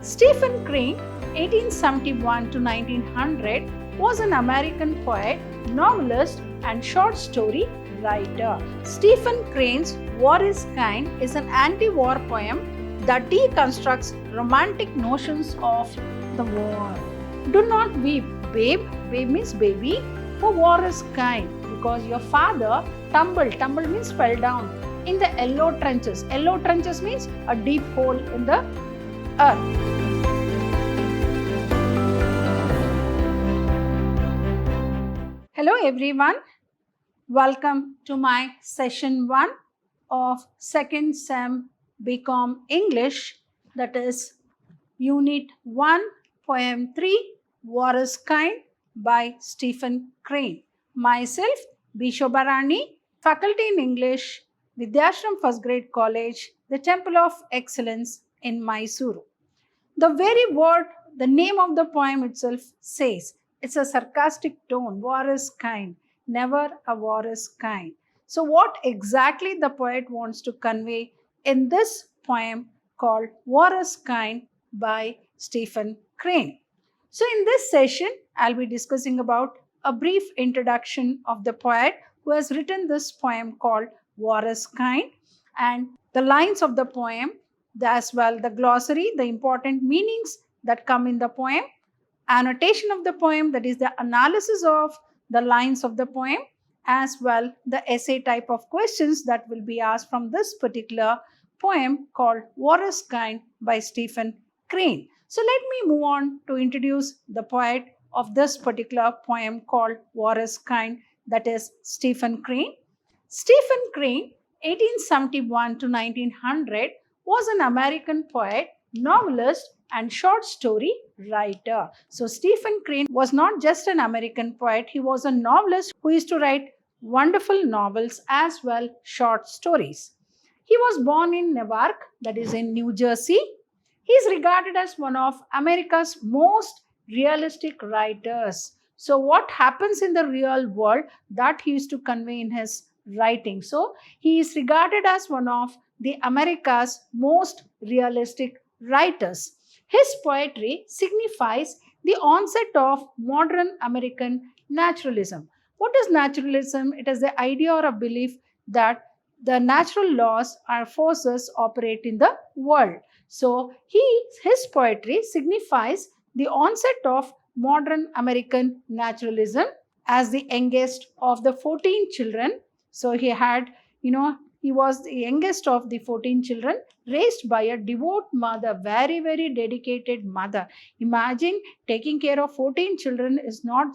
Stephen Crane, 1871 to 1900, was an American poet, novelist, and short story writer. Stephen Crane's War is Kind is an anti-war poem that deconstructs romantic notions of the war. Do not weep, babe. Babe means baby. For war is kind, because your father tumbled. Tumbled means fell down in the yellow trenches. Yellow trenches means a deep hole in the earth. Hello everyone. Welcome to my session 1 of 2nd Sem BCom English, that is Unit 1, Poem 3, War is Kind by Stephen Crane. Myself, B. Shobharani, Faculty in English, Vidhyaashram First Grade College, the Temple of Excellence in MYSURU. The very word, the name of the poem itself says, it's a sarcastic tone, war is kind, never a war is kind. So what exactly the poet wants to convey in this poem called War is Kind by Stephen Crane. So in this session, I'll be discussing about a brief introduction of the poet who has written this poem called War is Kind, and the lines of the poem, as well the glossary, the important meanings that come in the poem, annotation of the poem, that is the analysis of the lines of the poem, as well the essay type of questions that will be asked from this particular poem called War is Kind by Stephen Crane. So let me move on to introduce the poet of this particular poem called War is Kind, that is Stephen Crane. Stephen Crane, 1871 to 1900, was an American poet, novelist, and short story writer. So Stephen Crane was not just an American poet, he was a novelist who used to write wonderful novels as well short stories. He was born in Newark, that is in New Jersey. He is regarded as one of America's most realistic writers. So what happens in the real world, that he used to convey in his writing. So he is regarded as one of the America's most realistic writers. His poetry signifies the onset of modern American naturalism. What is naturalism? It is the idea or a belief that the natural laws or forces operate in the world. So his poetry signifies the onset of modern American naturalism. As the youngest of the 14 children, so he was the youngest of the 14 children, raised by a devout mother, very, very dedicated mother. Imagine taking care of 14 children is not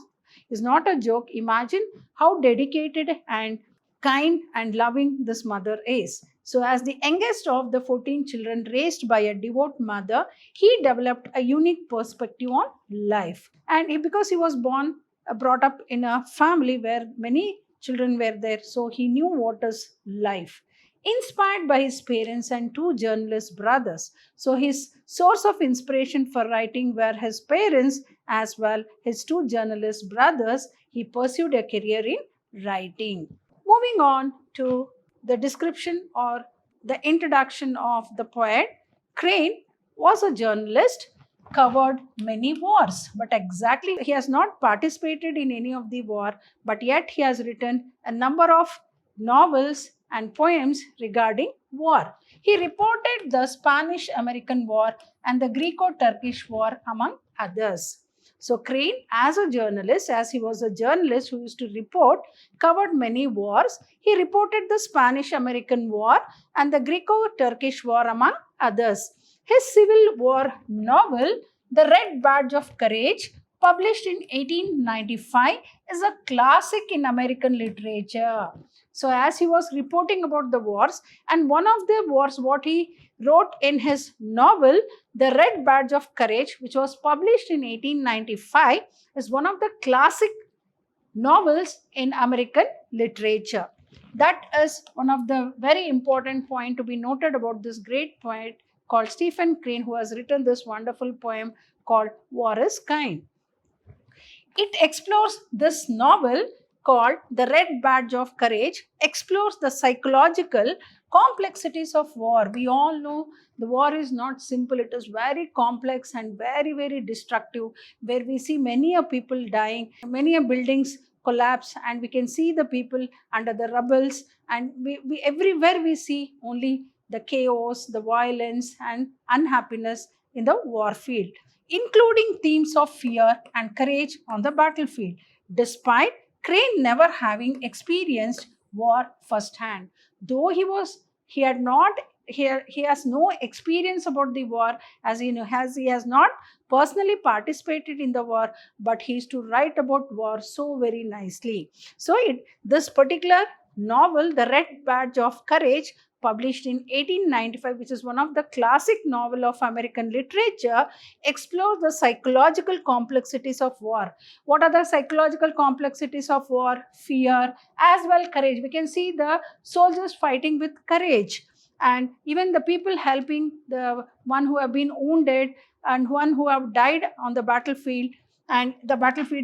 a joke. Imagine how dedicated and kind and loving this mother is. So as the youngest of the 14 children raised by a devout mother, he developed a unique perspective on life. And because he was brought up in a family where many children were there, so he knew what is life. Inspired by his parents and 2 journalist brothers, so his source of inspiration for writing were his parents as well his 2 journalist brothers. He pursued a career in writing. Moving on to the description or the introduction of the poet, Crane was a journalist, covered many wars, but exactly he has not participated in any of the war, but yet he has written a number of novels and poems regarding war. He reported the Spanish-American War and the Greco-Turkish War, among others. So Crane, as a journalist, as he was a journalist who used to report, covered many wars. He reported the Spanish-American War and the Greco-Turkish War, among others. His Civil War novel, The Red Badge of Courage, published in 1895, is a classic in American literature. So as he was reporting about the wars, and one of the wars, what he wrote in his novel, The Red Badge of Courage, which was published in 1895, is one of the classic novels in American literature. That is one of the very important point to be noted about this great poet called Stephen Crane, who has written this wonderful poem called War is Kind. It explores, this novel called The Red Badge of Courage, explores the psychological Complexities of war. We all know the war is not simple. It is very complex and very, very destructive, where we see many people dying, many buildings collapse, and we can see the people under the rubbles, and we everywhere we see only the chaos, the violence and unhappiness in the war field, including themes of fear and courage on the battlefield, despite Crane never having experienced war firsthand. Though he had not he has no experience about the war, as he has not personally participated in the war, but he is to write about war so very nicely. So this particular novel, The Red Badge of Courage, published in 1895, which is one of the classic novel of American literature, explores the psychological complexities of war. What are the psychological complexities of war? Fear, as well courage. We can see the soldiers fighting with courage, and even the people helping the one who have been wounded and one who have died on the battlefield,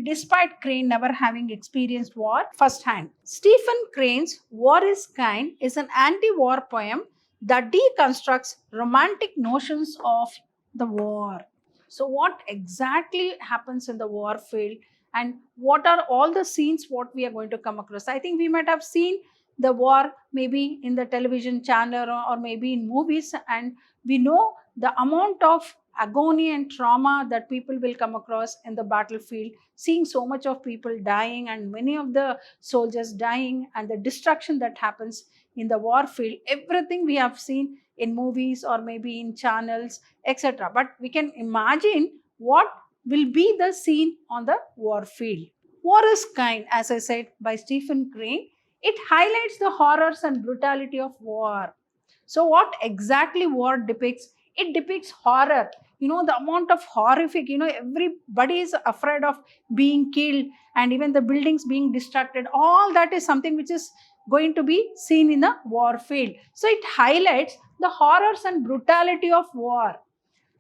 despite Crane never having experienced war firsthand. Stephen Crane's War is Kind is an anti-war poem that deconstructs romantic notions of the war. So what exactly happens in the war field, and what are all the scenes what we are going to come across? I think we might have seen the war maybe in the television channel, or maybe in movies, and we know the amount of agony and trauma that people will come across in the battlefield, seeing so much of people dying and many of the soldiers dying, and the destruction that happens in the war field. Everything we have seen in movies or maybe in channels, etc. But we can imagine what will be the scene on the war field. War is Kind, as I said, by Stephen Crane. It highlights the horrors and brutality of war. So what exactly war depicts? It depicts horror. The amount of horrific, everybody is afraid of being killed, and even the buildings being destructed. All that is something which is going to be seen in the war field. So it highlights the horrors and brutality of war.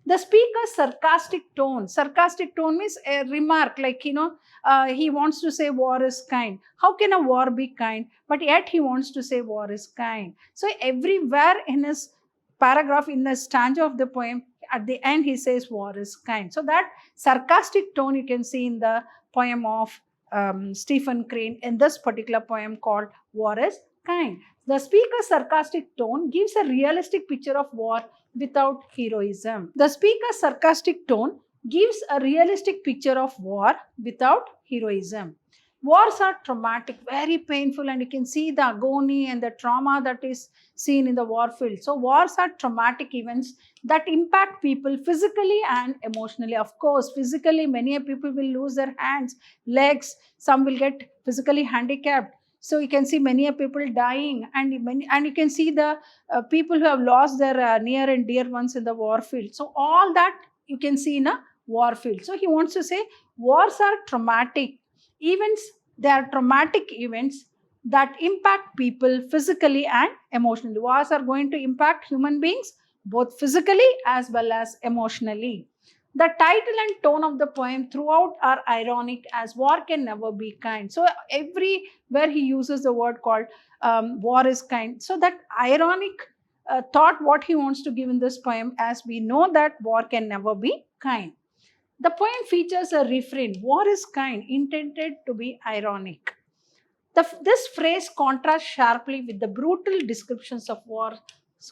The speaker's sarcastic tone means a remark, like, he wants to say war is kind. How can a war be kind? But yet he wants to say war is kind. So everywhere in his paragraph, in the stanza of the poem, at the end he says war is kind. So that sarcastic tone you can see in the poem of Stephen Crane, in this particular poem called War is Kind. The speaker's sarcastic tone gives a realistic picture of war without heroism. The speaker's sarcastic tone gives a realistic picture of war without heroism. Wars are traumatic, very painful, and you can see the agony and the trauma that is seen in the war field. So wars are traumatic events that impact people physically and emotionally. Of course, physically, many people will lose their hands, legs, some will get physically handicapped. So you can see many people dying, and you can see the people who have lost their near and dear ones in the war field. So all that you can see in a war field. So he wants to say wars are traumatic events. They are traumatic events that impact people physically and emotionally. Wars are going to impact human beings both physically as well as emotionally. The title and tone of the poem throughout are ironic, as war can never be kind. So everywhere he uses the word called war is kind. So that ironic thought what he wants to give in this poem, as we know that war can never be kind. The poem features a refrain, war is kind, intended to be ironic. This phrase contrasts sharply with the brutal descriptions of war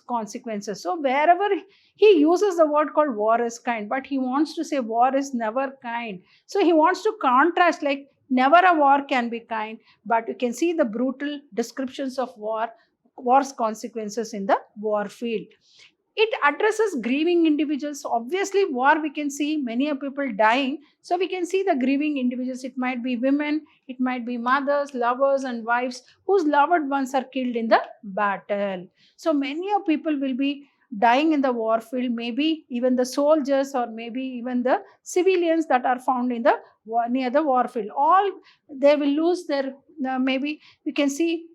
consequences. So wherever he uses the word called war is kind, but he wants to say war is never kind. So he wants to contrast, like never a war can be kind, but you can see the brutal descriptions of war's consequences in the war field. It addresses grieving individuals. Obviously, war, we can see many people dying. So we can see the grieving individuals. It might be women, it might be mothers, lovers and wives whose loved ones are killed in the battle. So many people will be dying in the war field, maybe even the soldiers or maybe even the civilians that are found in the near the war field. All they will lose their, maybe we can see,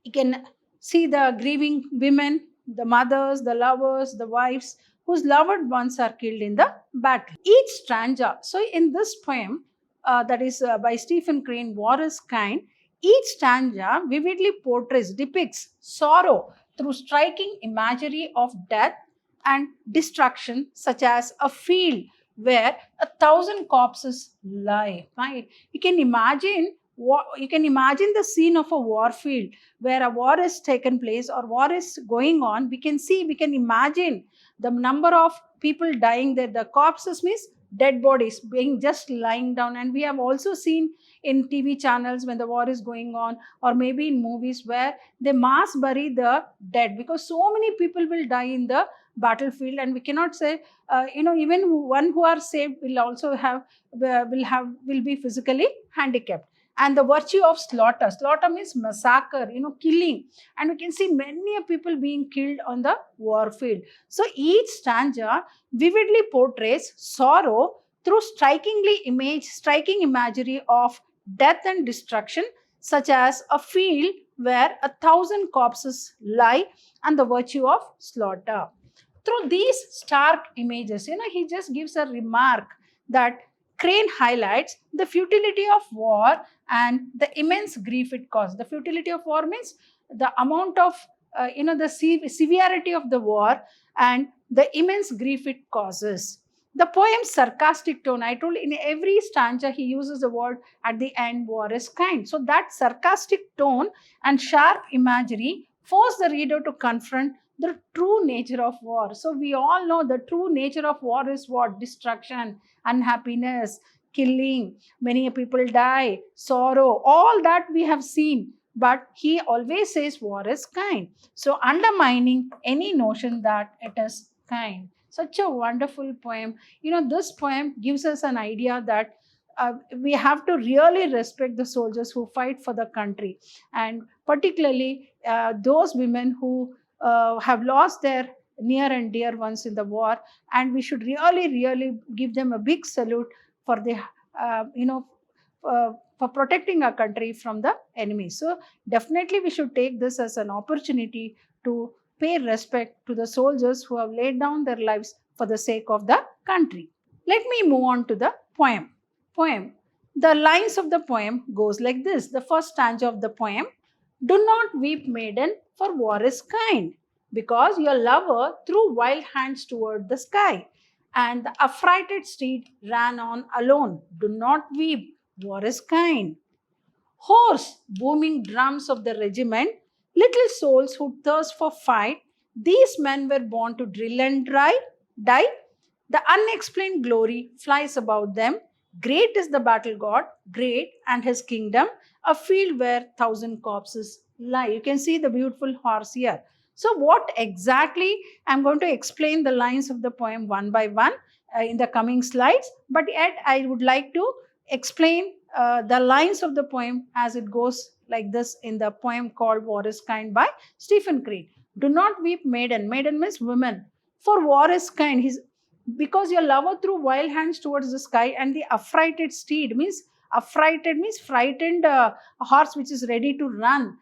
you can see the grieving women, the mothers, the lovers, the wives whose loved ones are killed in the battle. Each stanza, so in this poem that is by Stephen Crane, War is Kind, each stanza vividly depicts sorrow, through striking imagery of death and destruction, such as a field where 1,000 corpses lie. Right? You can imagine the scene of a war field where a war is taken place or war is going on. We can imagine the number of people dying there. The corpses means dead bodies being just lying down, and we have also seen in TV channels when the war is going on, or maybe in movies where they mass bury the dead, because so many people will die in the battlefield, and we cannot say even one who are saved will also have will be physically handicapped. And the virtue of slaughter means massacre, killing, and we can see many people being killed on the war field. So each stanza vividly portrays sorrow through striking imagery of death and destruction, such as a field where 1,000 corpses lie, and the virtue of slaughter. Through these stark images, he just gives a remark that Crane highlights the futility of war and the immense grief it caused. The futility of war means the amount of, the severity of the war and the immense grief it causes. The poem's sarcastic tone, I told in every stanza he uses the word at the end, war is kind. So that sarcastic tone and sharp imagery force the reader to confront the true nature of war. So we all know the true nature of war is what? Destruction, unhappiness, killing, many people die, sorrow, all that we have seen. But he always says war is kind. So undermining any notion that it is kind. Such a wonderful poem. This poem gives us an idea that we have to really respect the soldiers who fight for the country, and particularly those women who have lost their near and dear ones in the war, and we should really give them a big salute for the for protecting our country from the enemy. So definitely we should take this as an opportunity to pay respect to the soldiers who have laid down their lives for the sake of the country. Let me move on to the poem. The lines of the poem goes like this. The first stanza of the poem: do not weep, maiden, for war is kind, because your lover threw wild hands toward the sky, and the affrighted steed ran on alone. Do not weep, war is kind. Hoarse, booming drums of the regiment, little souls who thirst for fight, these men were born to drill and die. The unexplained glory flies about them. Great is the battle god, great and his kingdom, a field where 1,000 corpses lie. You can see the beautiful horse here. So what exactly, I'm going to explain the lines of the poem one by one in the coming slides, but yet I would like to explain the lines of the poem as it goes like this in the poem called War is Kind by Stephen Crane. Do not weep, maiden. Maiden means women. For war is kind. Because your lover threw wild hands towards the sky, and the affrighted steed means frightened horse which is ready to ran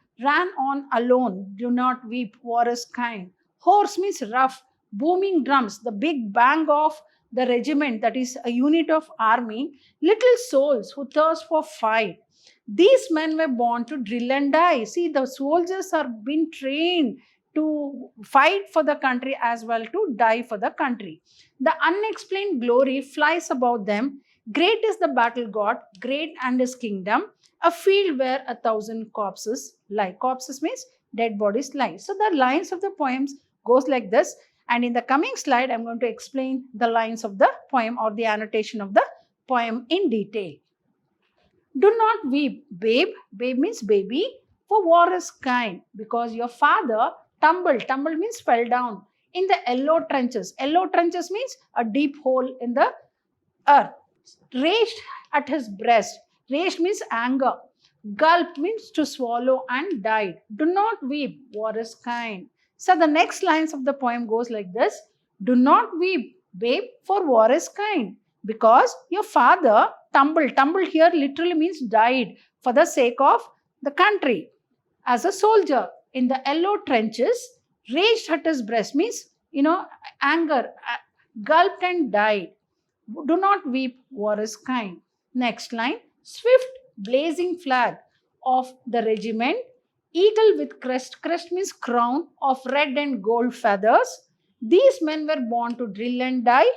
on alone. Do not weep, war is kind. Horse means rough. Booming drums, the big bang of the regiment, that is a unit of army. Little souls who thirst for fight. These men were born to drill and die. See, the soldiers are being trained to fight for the country as well to die for the country. The unexplained glory flies about them. Great is the battle god, great and his kingdom, a field where 1,000 corpses lie. Corpses means dead bodies lie. So the lines of the poems goes like this, and in the coming slide I'm going to explain the lines of the poem or the annotation of the poem in detail. Do not weep, babe. Babe means baby. For war is kind, because your father tumbled means fell down in the yellow trenches. Yellow trenches means a deep hole in the earth. Raged at his breast. Raged means anger. Gulp means to swallow, and died. Do not weep, war is kind. So the next lines of the poem goes like this. Do not weep, babe, for war is kind, because your father tumbled. Tumbled here literally means died for the sake of the country as a soldier in the yellow trenches. Raged at his breast means anger, gulped and died. Do not weep, war is kind. Next line. Swift blazing flag of the regiment Eagle with crest. Crest means crown of red and gold feathers. These men were born to drill and die.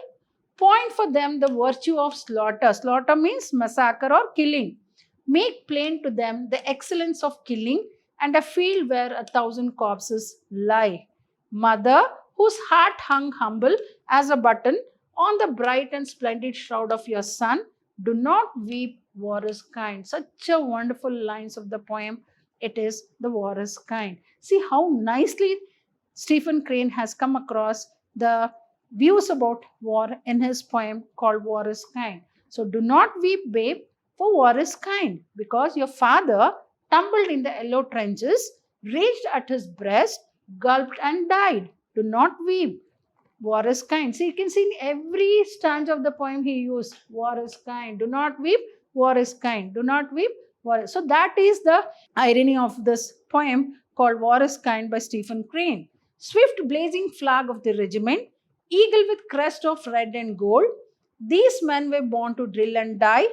Point for them the virtue of slaughter. Slaughter means massacre or killing. Make plain to them the excellence of killing and a field where 1,000 corpses lie. Mother, whose heart hung humble as a button on the bright and splendid shroud of your son, do not weep, war is kind. Such a wonderful lines of the poem. It is the war is kind. See how nicely Stephen Crane has come across the views about war in his poem called War is Kind. So do not weep, babe, for war is kind, because your father tumbled in the yellow trenches, raged at his breast, gulped and died. Do not weep. War is kind. See, you can see in every stanza of the poem he used war is kind. Do not weep. War is kind. Do not weep. War. So that is the irony of this poem called War is Kind by Stephen Crane. Swift blazing flag of the regiment, eagle with crest of red and gold. These men were born to drill and die.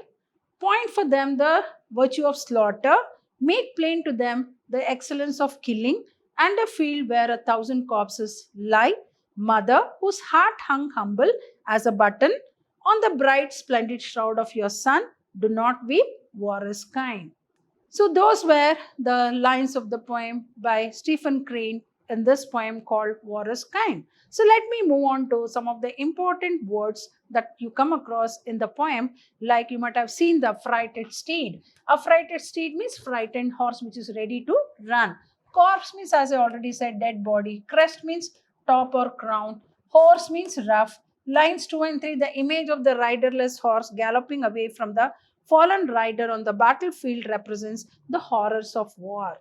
Point for them the virtue of slaughter. Make plain to them the excellence of killing and a field where 1,000 corpses lie. Mother, whose heart hung humble as a button on the bright, splendid shroud of your son, do not weep, war is kind. So, those were the lines of the poem by Stephen Crane in this poem called War is Kind. So, let me move on to some of the important words that you come across in the poem, like you might have seen the frighted steed. A frighted steed means frightened horse which is ready to run. Corpse means, as I already said, dead body. Crest means top or crown. Horse means rough. Lines 2 and 3, the image of the riderless horse galloping away from the fallen rider on the battlefield represents the horrors of war.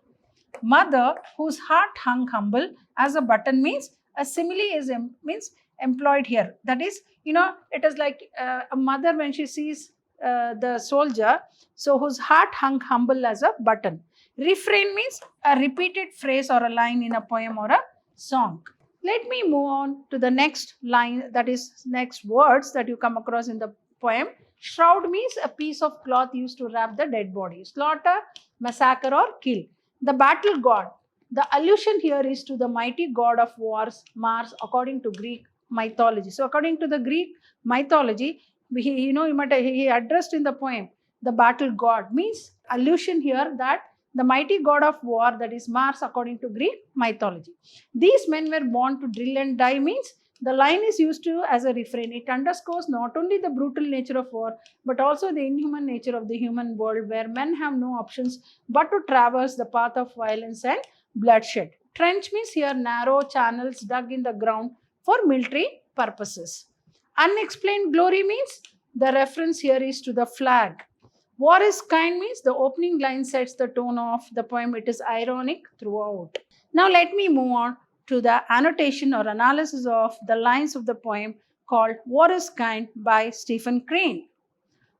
Mother, whose heart hung humble as a button, means a simile is means employed here. That is, it is like a mother when she sees the soldier, so whose heart hung humble as a button. Refrain means a repeated phrase or a line in a poem or a song. Let me move on to the next line, that is next words that you come across in the poem. Shroud means a piece of cloth used to wrap the dead body. Slaughter, massacre or kill. The battle god. The allusion here is to the mighty god of wars, Mars, according to Greek mythology. So according to the Greek mythology, he addressed in the poem the battle god, means allusion here that the mighty god of war, that is Mars, according to Greek mythology. These men were born to drill and die means the line is used to as a refrain. It underscores not only the brutal nature of war, but also the inhuman nature of the human world, where men have no options but to traverse the path of violence and bloodshed. Trench means here narrow channels dug in the ground for military purposes. Unexplained glory means the reference here is to the flag. War is kind means the opening line sets the tone of the poem. It is ironic throughout. Now let me move on to the annotation or analysis of the lines of the poem called War is Kind by Stephen Crane.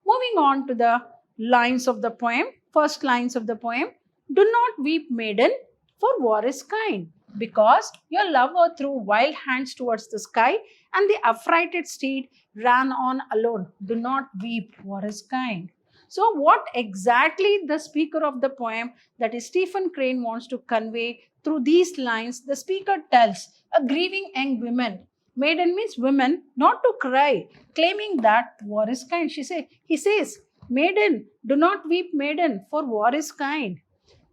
Moving on to the lines of the poem, first lines of the poem. Do not weep, maiden, for war is kind, because your lover threw wild hands towards the sky and the affrighted steed ran on alone. Do not weep, war is kind. So what exactly the speaker of the poem, that is Stephen Crane, wants to convey through these lines? The speaker tells a grieving young woman, maiden means women, not to cry, claiming that war is kind. He says, maiden, do not weep, maiden, for war is kind.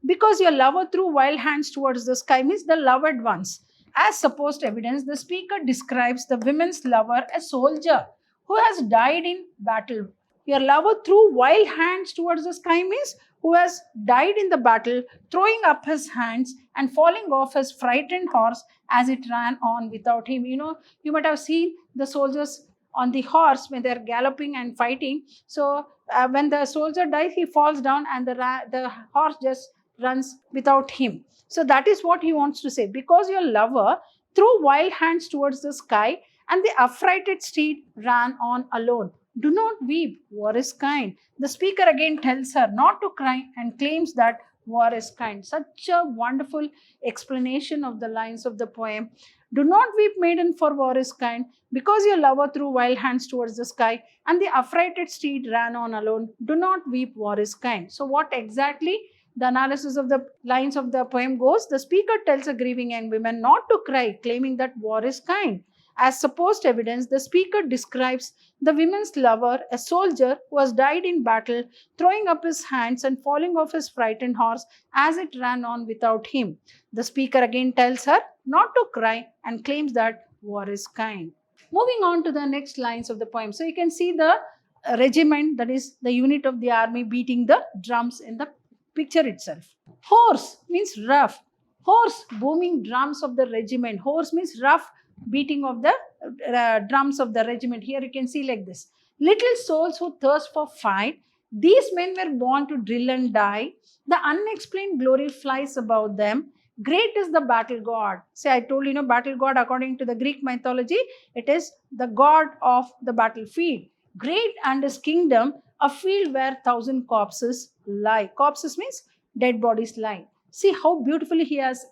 Because your lover threw wild hands towards the sky means the loved ones. As supposed evidence, the speaker describes the woman's lover, a soldier who has died in battle. Your lover threw wild hands towards the sky means who has died in the battle, throwing up his hands and falling off his frightened horse as it ran on without him. You might have seen the soldiers on the horse when they're galloping and fighting. So when the soldier dies, he falls down and the horse just runs without him. So that is what he wants to say. Because your lover threw wild hands towards the sky and the affrighted steed ran on alone. Do not weep, war is kind. The speaker again tells her not to cry and claims that war is kind. Such a wonderful explanation of the lines of the poem. Do not weep, maiden, for war is kind, because your lover threw wild hands towards the sky and the affrighted steed ran on alone. Do not weep, war is kind. So what exactly The analysis of the lines of the poem goes, the speaker tells a grieving young woman not to cry, claiming that war is kind. As supposed evidence, the speaker describes the woman's lover, a soldier who has died in battle, throwing up his hands and falling off his frightened horse as it ran on without him. The speaker again tells her not to cry and claims that war is kind. Moving on to the next lines of the poem. So you can see the regiment, that is the unit of the army, beating the drums in the picture itself. Horse means rough. Horse booming drums of the regiment. Horse means rough beating of the drums of the regiment. Here you can see like this. Little souls who thirst for fight. These men were born to drill and die. The unexplained glory flies above them. Great is the battle god. Say, I told you, battle god according to the Greek mythology, it is the god of the battlefield. Great and his kingdom, a field where 1,000 corpses lie. Corpses means dead bodies lie. See how beautifully he has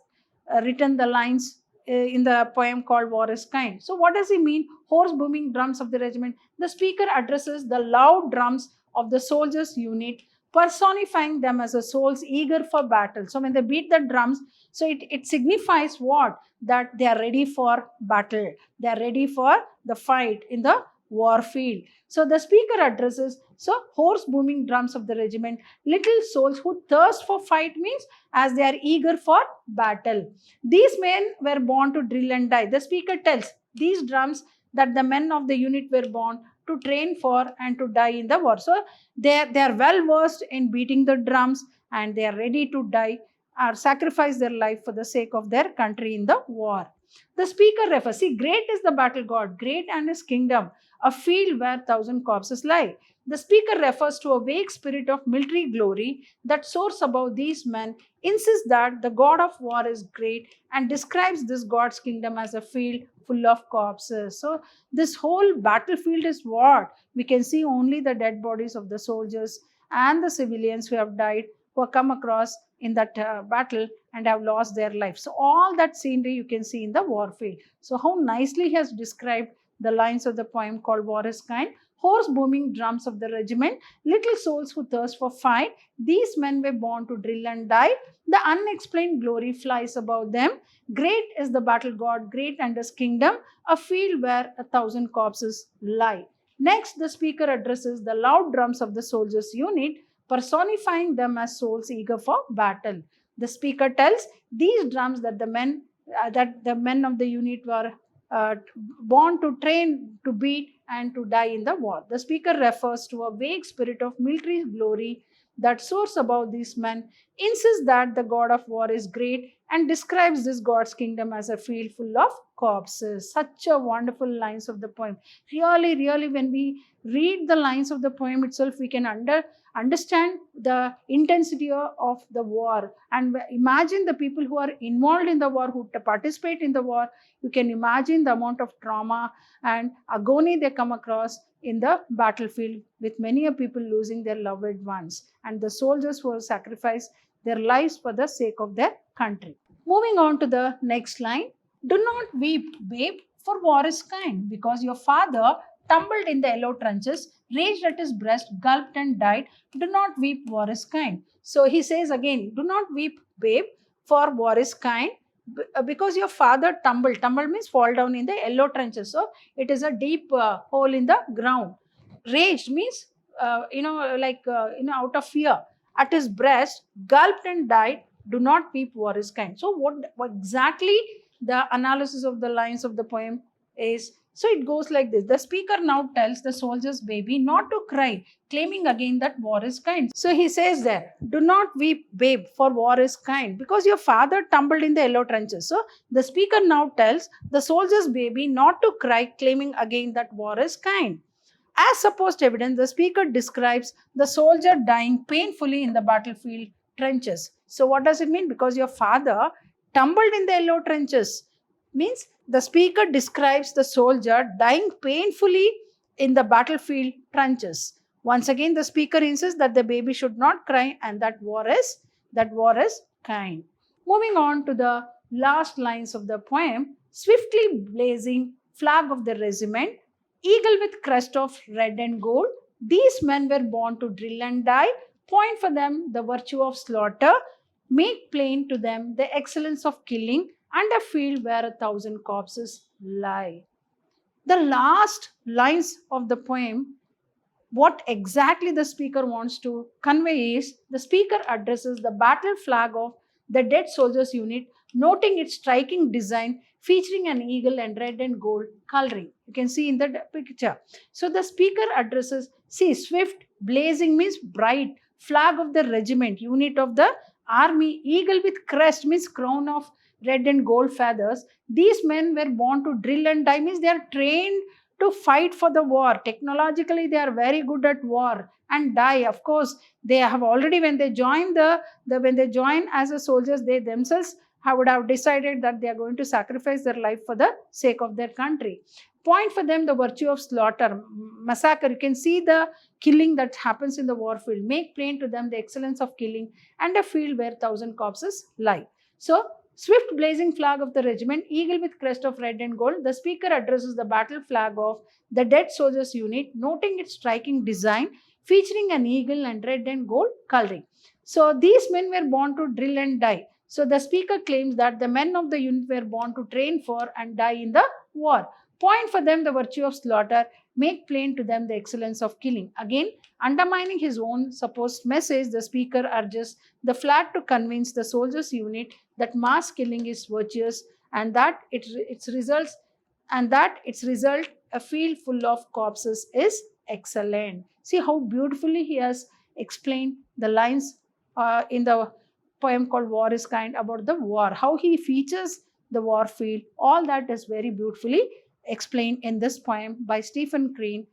written the lines in the poem called War is Kind. So what does he mean? Horse booming drums of the regiment. The speaker addresses the loud drums of the soldiers' unit, personifying them as a souls eager for battle. So when they beat the drums, so it signifies what? That they are ready for battle. They are ready for the fight in the war field. So the speaker addresses, so horse booming drums of the regiment, little souls who thirst for fight means as they are eager for battle. These men were born to drill and die. The speaker tells these drums that the men of the unit were born to train for and to die in the war. So they are well versed in beating the drums and they are ready to die or sacrifice their life for the sake of their country in the war. The speaker refers, see, great is the battle god, great and his kingdom, a field where 1,000 corpses lie. The speaker refers to a vague spirit of military glory that soars above these men, insists that the god of war is great, and describes this god's kingdom as a field full of corpses. So this whole battlefield is what? We can see only the dead bodies of the soldiers and the civilians who have died, who have come across in that battle and have lost their life. So all that scenery you can see in the war field. So how nicely he has described the lines of the poem called War is Kind. Horse booming drums of the regiment, little souls who thirst for fight. These men were born to drill and die. The unexplained glory flies above them. Great is the battle god, great and his kingdom, a field where 1,000 corpses lie. Next, the speaker addresses the loud drums of the soldiers' unit, personifying them as souls eager for battle. The speaker tells these drums that the men of the unit were born to train, to beat, and to die in the war. The speaker refers to a vague spirit of military glory that soars above these men, insists that the god of war is great, and describes this god's kingdom as a field full of corpses. Such a wonderful lines of the poem. Really, really, when we read the lines of the poem itself, we can understand the intensity of the war, and imagine the people who are involved in the war, who participate in the war. You can imagine the amount of trauma and agony they come across in the battlefield, with many people losing their loved ones, and the soldiers who have sacrificed their lives for the sake of their country. Moving on to the next line. Do not weep, babe, for war is kind, because your father tumbled in the yellow trenches, raged at his breast, gulped and died. Do not weep, war is kind. So he says again, do not weep, babe, for war is kind, because your father tumbled. Tumbled means fall down in the yellow trenches. So it is a deep hole in the ground. Raged means, out of fear. At his breast, gulped and died. Do not weep, war is kind. So what exactly the analysis of the lines of the poem is? So it goes like this. The speaker now tells the soldier's baby not to cry, claiming again that war is kind. So he says there, do not weep, babe, for war is kind, because your father tumbled in the yellow trenches. So the speaker now tells the soldier's baby not to cry, claiming again that war is kind. As supposed evidence, the speaker describes the soldier dying painfully in the battlefield trenches. So what does it mean? Because your father tumbled in the yellow trenches means the speaker describes the soldier dying painfully in the battlefield trenches. Once again, the speaker insists that the baby should not cry and that war is kind. Moving on to the last lines of the poem. Swiftly blazing flag of the regiment, eagle with crest of red and gold. These men were born to drill and die. Point for them the virtue of slaughter, make plain to them the excellence of killing, and a field where 1,000 corpses lie. The last lines of the poem, what exactly the speaker wants to convey is the speaker addresses the battle flag of the dead soldiers unit, noting its striking design featuring an eagle and red and gold coloring. You can see in the picture. So the speaker addresses, see, swift, blazing means bright, flag of the regiment, unit of the army, eagle with crest means crown of red and gold feathers. These men were born to drill and die means they are trained to fight for the war. Technologically, they are very good at war and die. Of course, they have already, when they join when they join as a soldiers, they themselves would have decided that they are going to sacrifice their life for the sake of their country. Point for them the virtue of slaughter, massacre. You can see the killing that happens in the war field. Make plain to them the excellence of killing and a field where 1,000 corpses lie. So, swift blazing flag of the regiment, eagle with crest of red and gold. The speaker addresses the battle flag of the dead soldiers unit, noting its striking design, featuring an eagle and red and gold coloring. So these men were born to drill and die. So the speaker claims that the men of the unit were born to train for and die in the war. Point for them the virtue of slaughter, make plain to them the excellence of killing. Again, undermining his own supposed message, the speaker urges the flag to convince the soldiers unit that mass killing is virtuous and that its result, a field full of corpses, is excellent. See how beautifully he has explained the lines in the poem called War is Kind about the war, how he features the war field. All that is very beautifully explained in this poem by Stephen Crane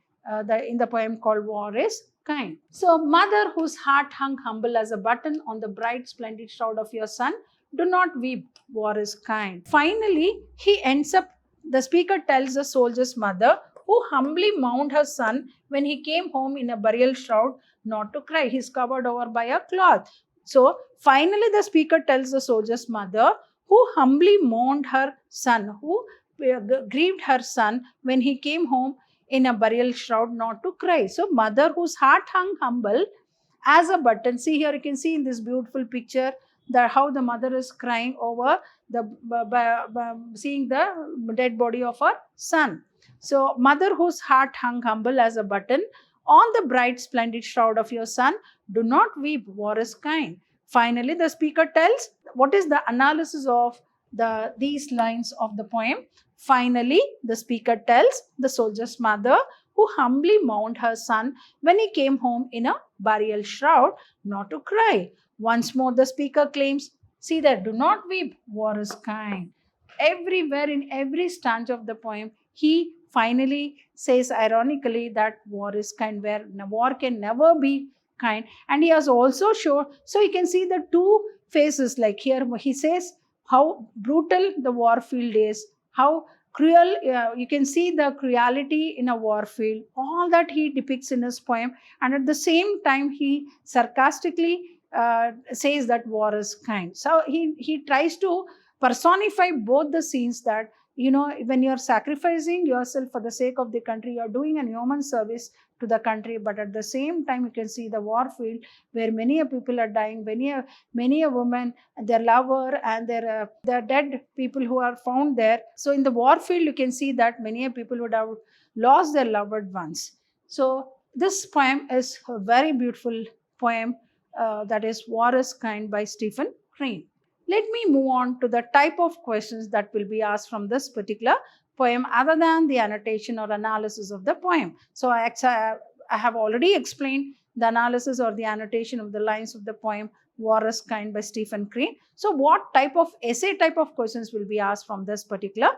in the poem called War is Kind. So, mother whose heart hung humble as a button on the bright splendid shroud of your son, do not weep, war is kind. Finally, he ends up, the speaker tells the soldier's mother, who humbly mourned her son when he came home in a burial shroud, not to cry. He is covered over by a cloth. So, finally, the speaker tells the soldier's mother, who humbly mourned her son, who grieved her son when he came home in a burial shroud, not to cry. So, mother whose heart hung humble as a button. See here, you can see in this beautiful picture that how the mother is crying over seeing the dead body of her son. So, mother whose heart hung humble as a button on the bright splendid shroud of your son, do not weep, war is kind. Finally, the speaker tells what is the analysis of these lines of the poem. Finally, the speaker tells the soldier's mother, who humbly mourned her son when he came home in a burial shroud, not to cry. Once more, the speaker claims, see that, do not weep, war is kind. Everywhere, in every stanza of the poem, he finally says ironically that war is kind, where war can never be kind. And he has also shown, so you can see the two faces, like here he says how brutal the war field is, how cruel, you can see the cruelty in a war field. All that he depicts in his poem, and at the same time he sarcastically says that war is kind. So he tries to personify both the scenes, that when you're sacrificing yourself for the sake of the country, you're doing a human service to the country, but at the same time you can see the war field where many people are dying, many a woman, their lover, and their dead people who are found there. So in the war field you can see that many people would have lost their loved ones. So this poem is a very beautiful poem, that is War is Kind by Stephen Crane. Let me move on to the type of questions that will be asked from this particular poem other than the annotation or analysis of the poem. So I have already explained the analysis or the annotation of the lines of the poem War is Kind by Stephen Crane. So what type of essay type of questions will be asked from this particular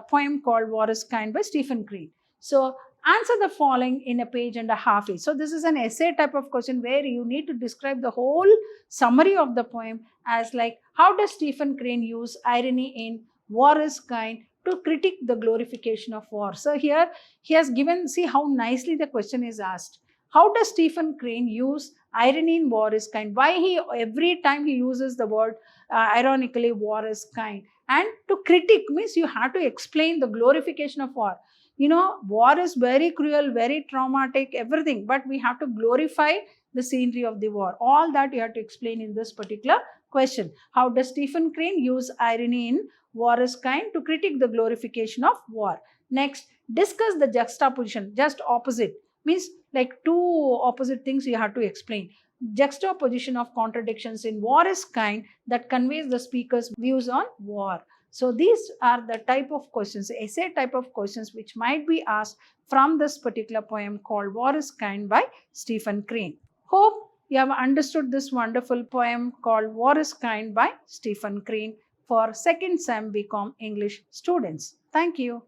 poem called War is Kind by Stephen Crane? So answer the following in a page and a half each. So this is an essay type of question where you need to describe the whole summary of the poem as like, how does Stephen Crane use irony in War is Kind to critique the glorification of war? So here he has given, see how nicely the question is asked. How does Stephen Crane use irony in War is Kind? Why every time he uses the word ironically war is kind? And to critique means you have to explain the glorification of war. War is very cruel, very traumatic, everything, but we have to glorify the scenery of the war. All that you have to explain in this particular question. How does Stephen Crane use irony in War is Kind to critique the glorification of war? Next, discuss the juxtaposition, just opposite. Means like two opposite things you have to explain. Juxtaposition of contradictions in War is Kind that conveys the speaker's views on war. So these are the type of questions, essay type of questions which might be asked from this particular poem called War is Kind by Stephen Crane. Hope you have understood this wonderful poem called War is Kind by Stephen Crane for 2nd Sem BCom English students. Thank you.